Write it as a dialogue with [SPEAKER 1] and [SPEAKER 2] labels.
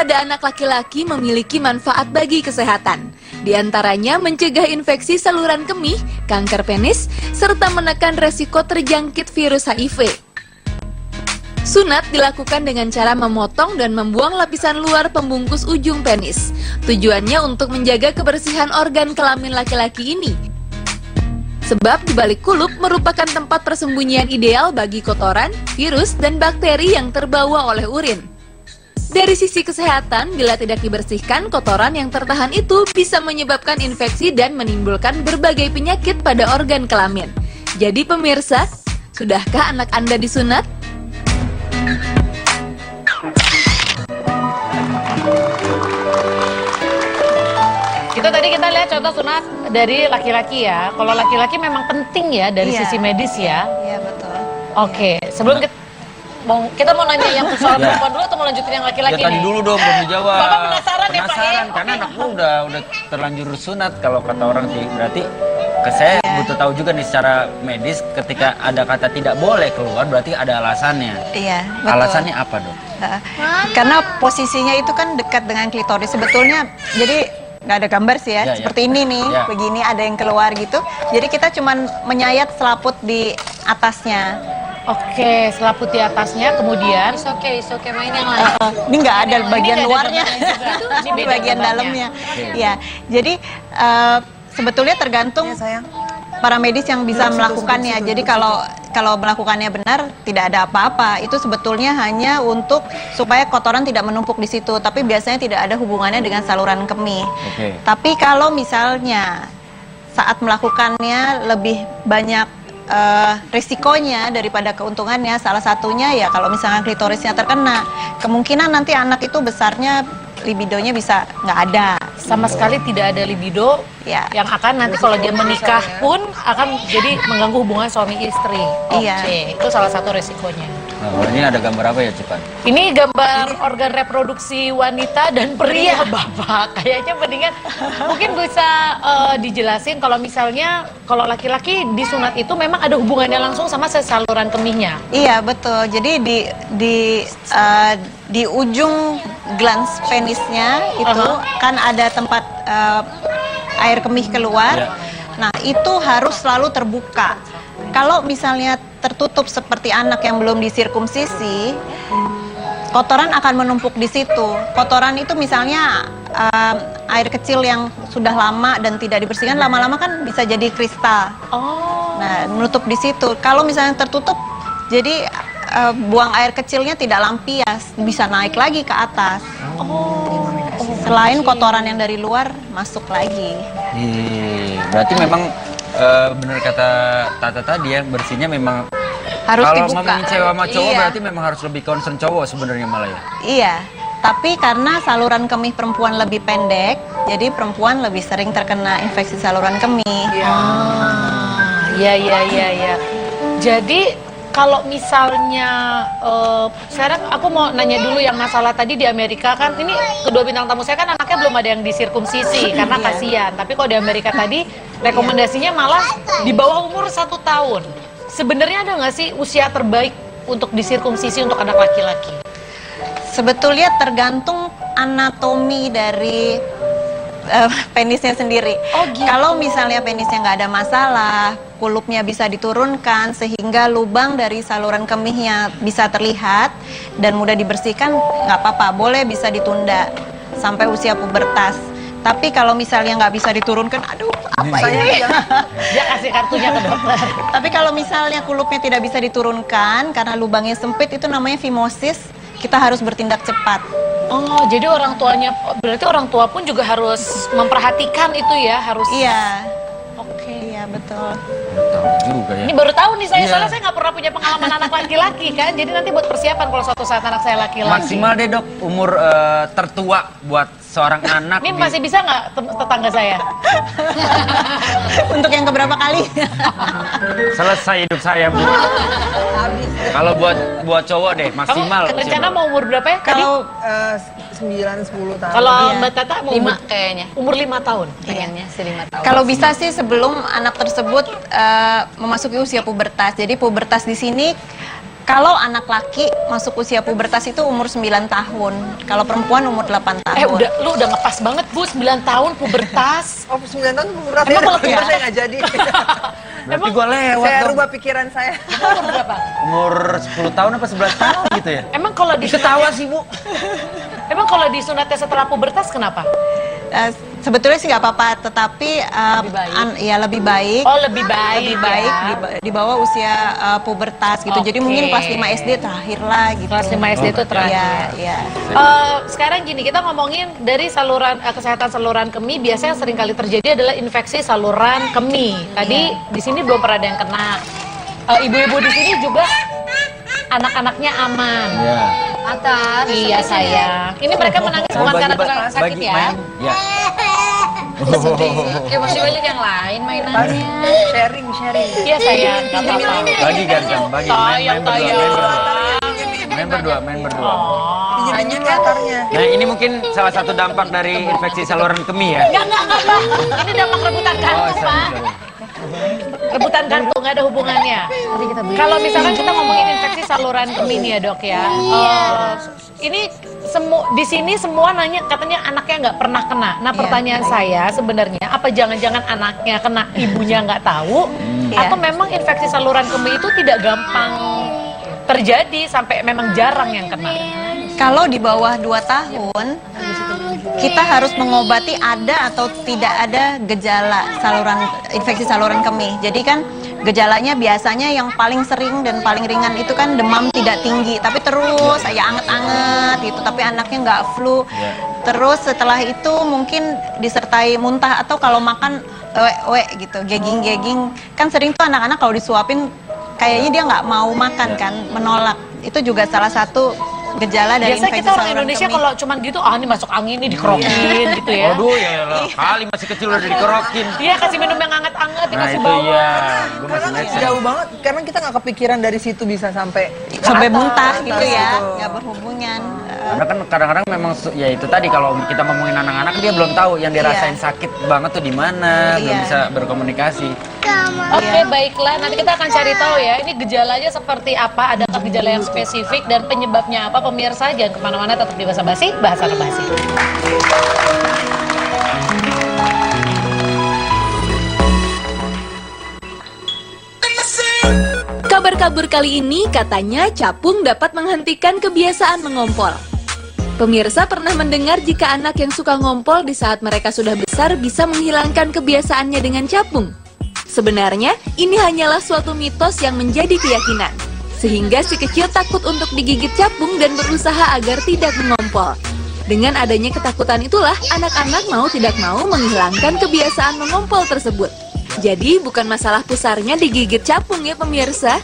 [SPEAKER 1] pada anak laki-laki memiliki manfaat bagi kesehatan. Di antaranya mencegah infeksi saluran kemih, kanker penis, serta menekan resiko terjangkit virus HIV. Sunat dilakukan dengan cara memotong dan membuang lapisan luar pembungkus ujung penis. Tujuannya untuk menjaga kebersihan organ kelamin laki-laki ini. Sebab di balik kulup merupakan tempat persembunyian ideal bagi kotoran, virus, dan bakteri yang terbawa oleh urin. Dari sisi kesehatan, bila tidak dibersihkan, kotoran yang tertahan itu bisa menyebabkan infeksi dan menimbulkan berbagai penyakit pada organ kelamin. Jadi pemirsa, sudahkah anak Anda disunat?
[SPEAKER 2] Itu tadi kita lihat contoh sunat dari laki-laki ya. Kalau laki-laki memang penting ya dari sisi medis ya.
[SPEAKER 3] Iya betul.
[SPEAKER 2] Oke, sebelum kita mau nanya yang soal perempuan dulu atau mau lanjutin yang laki-laki
[SPEAKER 4] Ya tadi dulu dong, belum dijawab.
[SPEAKER 2] Bapak penasaran ya Pak ya?
[SPEAKER 4] Penasaran, karena anakku udah terlanjur sunat kalau kata orang sih. Berarti saya butuh tahu juga nih secara medis ketika ada kata tidak boleh keluar berarti ada alasannya.
[SPEAKER 3] Iya, betul.
[SPEAKER 4] Alasannya apa dok?
[SPEAKER 3] Karena posisinya itu kan dekat dengan klitoris. Sebetulnya, jadi nggak ada gambar sih ya, seperti ini nih, begini ada yang keluar gitu. Jadi kita cuman menyayat selaput di atasnya.
[SPEAKER 2] Oke, selaput di atasnya, kemudian
[SPEAKER 5] Oke, main yang lain.
[SPEAKER 3] Ini nggak ada bagian luarnya,
[SPEAKER 2] ini
[SPEAKER 3] bagian dalamnya. Ya, jadi sebetulnya tergantung para medis yang bisa melakukannya. Jadi kalau melakukannya benar, tidak ada apa-apa. Itu sebetulnya hanya untuk supaya kotoran tidak menumpuk di situ. Tapi biasanya tidak ada hubungannya dengan saluran kemih. Tapi kalau misalnya saat melakukannya lebih banyak risikonya daripada keuntungannya, salah satunya ya kalau misalnya klitorisnya terkena, kemungkinan nanti anak itu besarnya libidonya bisa nggak ada.
[SPEAKER 2] sama sekali tidak ada libido yang akan nanti kalau dia menikah pun akan jadi mengganggu hubungan suami istri. Oke, itu salah satu resikonya.
[SPEAKER 4] Nah, ini ada gambar apa ya, Cipan?
[SPEAKER 2] Ini gambar organ reproduksi wanita dan pria, Bapak. Kayaknya mendingan mungkin bisa dijelasin kalau misalnya kalau laki-laki disunat itu memang ada hubungannya langsung sama saluran kemihnya.
[SPEAKER 3] Iya, betul. Jadi di ujung glans penisnya itu kan ada tempat air kemih keluar. Nah, itu harus selalu terbuka. Kalau misalnya tertutup seperti anak yang belum disirkumsisi, kotoran akan menumpuk di situ. Kotoran itu misalnya air kecil yang sudah lama dan tidak dibersihkan, lama-lama kan bisa jadi kristal. Nah, menutup di situ. Kalau misalnya tertutup, jadi buang air kecilnya tidak lampias, bisa naik lagi ke atas. Selain kotoran yang dari luar masuk lagi.
[SPEAKER 4] Berarti memang benar kata Tata tadi ya, bersihnya memang
[SPEAKER 3] harus
[SPEAKER 4] kalau
[SPEAKER 3] dibuka.
[SPEAKER 4] ngomongin cewek sama cowok berarti memang harus lebih concern cowok sebenarnya malah ya.
[SPEAKER 3] Iya, tapi karena saluran kemih perempuan lebih pendek, jadi perempuan lebih sering terkena infeksi saluran kemih.
[SPEAKER 2] Iya. Jadi kalau misalnya sekarang aku mau nanya dulu yang masalah tadi di Amerika kan, ini kedua bintang tamu saya kan anaknya belum ada yang disirkumsisi karena kasihan. Tapi kalau di Amerika tadi rekomendasinya malah di bawah umur 1 tahun. Sebenarnya ada nggak sih usia terbaik untuk disirkumsisi untuk anak laki-laki?
[SPEAKER 3] Sebetulnya tergantung anatomi dari penisnya sendiri. Kalau misalnya penisnya nggak ada masalah, kulupnya bisa diturunkan sehingga lubang dari saluran kemihnya bisa terlihat dan mudah dibersihkan, nggak apa-apa, boleh bisa ditunda sampai usia pubertas. Tapi kalau misalnya nggak bisa diturunkan, aduh, apa ini?
[SPEAKER 2] Dia kasih kartunya ke dokter.
[SPEAKER 3] Tapi kalau misalnya kulupnya tidak bisa diturunkan karena lubangnya sempit, itu namanya fimosis, kita harus bertindak cepat.
[SPEAKER 2] Oh, jadi orang tuanya, berarti orang tua pun juga harus memperhatikan itu ya, harus.
[SPEAKER 3] Iya. Oke. Iya, betul.
[SPEAKER 4] Tahu juga ya.
[SPEAKER 2] Ini baru tahu nih saya, soalnya saya nggak pernah punya pengalaman anak laki-laki kan, jadi nanti buat persiapan kalau suatu saat anak saya laki-laki.
[SPEAKER 4] Maksimal deh dok, umur tertua buat seorang anak.
[SPEAKER 2] Ini masih bisa nggak tetangga saya?
[SPEAKER 3] Untuk yang keberapa kali?
[SPEAKER 4] Selesai hidup saya, Bu. Kalau buat cowok deh, maksimal.
[SPEAKER 2] Kamu rencana mau umur berapa ya?
[SPEAKER 6] Kalau 9-10 tahun.
[SPEAKER 2] Kalau Mbak Tata mau
[SPEAKER 5] 5 kayaknya.
[SPEAKER 2] umur 5 tahun.
[SPEAKER 5] Pengennya sih 5 tahun.
[SPEAKER 3] Kalau bisa sih sebelum anak tersebut memasuki usia pubertas. Jadi pubertas di sini Kalau anak laki masuk usia pubertas itu umur 9 tahun. Kalau perempuan umur 8 tahun.
[SPEAKER 2] Lu udah ngepas banget Bu, 9 tahun pubertas.
[SPEAKER 6] Oh, 9 tahun pubertas.
[SPEAKER 2] Emang kalau
[SPEAKER 6] pubertas
[SPEAKER 2] pubertas-
[SPEAKER 6] saya nggak jadi.
[SPEAKER 4] Berarti gue lewat
[SPEAKER 6] Saya
[SPEAKER 4] dong.
[SPEAKER 6] rubah pikiran saya.
[SPEAKER 2] Umur berapa?
[SPEAKER 4] Umur 10 tahun apa 11 tahun gitu ya?
[SPEAKER 2] Emang kalau
[SPEAKER 4] Ketawa sih Bu.
[SPEAKER 2] Emang kalau disunatnya setelah pubertas kenapa?
[SPEAKER 3] Sebetulnya sih nggak apa-apa, tetapi
[SPEAKER 2] Lebih baik.
[SPEAKER 3] ya lebih baik.
[SPEAKER 2] Oh, lebih baik.
[SPEAKER 3] Lebih baik
[SPEAKER 2] ya.
[SPEAKER 3] di bawah usia pubertas gitu. Jadi
[SPEAKER 2] Oke.
[SPEAKER 3] mungkin kelas 5 SD terakhir lah gitu.
[SPEAKER 2] Kelas 5 SD itu terakhir.
[SPEAKER 3] Iya, iya.
[SPEAKER 2] Sekarang gini, kita ngomongin dari saluran kesehatan saluran kemih, biasanya sering kali terjadi adalah infeksi saluran kemih. Tadi di sini belum pernah ada yang kena. Ibu-ibu di sini juga anak-anaknya aman.
[SPEAKER 4] Ya.
[SPEAKER 5] Atas.
[SPEAKER 2] Iya sayang. Ini mereka menangis bukan karena kurang sakit ya.
[SPEAKER 4] main. Ya.
[SPEAKER 5] Ya masih banyak yang lain mainannya.
[SPEAKER 6] Sharing.
[SPEAKER 2] Iya sayang. Gak apa-apa.
[SPEAKER 4] Bagi ganteng, bagi main berdua. Main berdua.
[SPEAKER 2] Oh.
[SPEAKER 6] Pinjemin latarnya.
[SPEAKER 4] Nah, ini mungkin salah satu dampak dari infeksi saluran kemih ya.
[SPEAKER 2] Enggak, Pak. Ini dampak rebutan kartu, Pak.
[SPEAKER 4] sorry.
[SPEAKER 2] Rebutan kartu, nggak ada hubungannya. Kalau misalkan kita ngomongin infeksi saluran kemih nih ya dok ya, ini di sini semua nanya katanya anaknya nggak pernah kena. Nah pertanyaan saya sebenarnya apa jangan-jangan anaknya kena ibunya nggak tahu, atau memang infeksi saluran kemih itu tidak gampang terjadi sampai memang jarang yang kena?
[SPEAKER 3] Kalau di bawah 2 tahun, kita harus mengobati ada atau tidak ada gejala infeksi saluran kemih. Jadi kan gejalanya biasanya yang paling sering dan paling ringan itu kan demam tidak tinggi, tapi terus ya anget-anget gitu, tapi anaknya nggak flu. Terus setelah itu mungkin disertai muntah atau kalau makan gitu, gagging. Kan sering tuh anak-anak kalau disuapin kayaknya dia nggak mau makan kan, menolak. Itu juga salah satu gejala dari
[SPEAKER 2] Biasa
[SPEAKER 3] infeksi
[SPEAKER 2] kita orang
[SPEAKER 3] saluran
[SPEAKER 2] Indonesia
[SPEAKER 3] kemih.
[SPEAKER 2] kalau cuman gitu, ini masuk angin nih dikerokin gitu ya.
[SPEAKER 4] Waduh ya lah, kali masih kecil udah dikerokin.
[SPEAKER 2] Iya, kasih minum yang anget-anget,
[SPEAKER 4] Nah
[SPEAKER 2] dikasih
[SPEAKER 4] itu
[SPEAKER 2] bawang.
[SPEAKER 4] iya, gue masih make sense.
[SPEAKER 6] Jauh banget, karena kita nggak kepikiran dari situ bisa sampai
[SPEAKER 3] muntah gitu ya,
[SPEAKER 6] gitu.
[SPEAKER 3] nggak berhubungan.
[SPEAKER 4] Karena kan kadang-kadang memang ya itu tadi kalau kita ngomongin anak-anak dia belum tahu yang dirasain sakit banget tuh di mana, belum
[SPEAKER 3] Iya.
[SPEAKER 4] bisa berkomunikasi.
[SPEAKER 2] Oke, baiklah. Nanti kita akan cari tahu ya, ini gejalanya seperti apa, adakah gejala yang spesifik dan penyebabnya apa. Pemirsa jangan kemana-mana, tetap di Basa Basi, Bahasa Basi.
[SPEAKER 1] Kabar kabur kali ini katanya capung dapat menghentikan kebiasaan mengompol. Pemirsa pernah mendengar jika anak yang suka ngompol di saat mereka sudah besar bisa menghilangkan kebiasaannya dengan capung? Sebenarnya, ini hanyalah suatu mitos yang menjadi keyakinan. Sehingga si kecil takut untuk digigit capung dan berusaha agar tidak mengompol. Dengan adanya ketakutan itulah, anak-anak mau tidak mau menghilangkan kebiasaan mengompol tersebut. Jadi, bukan masalah pusarnya digigit capung ya pemirsa.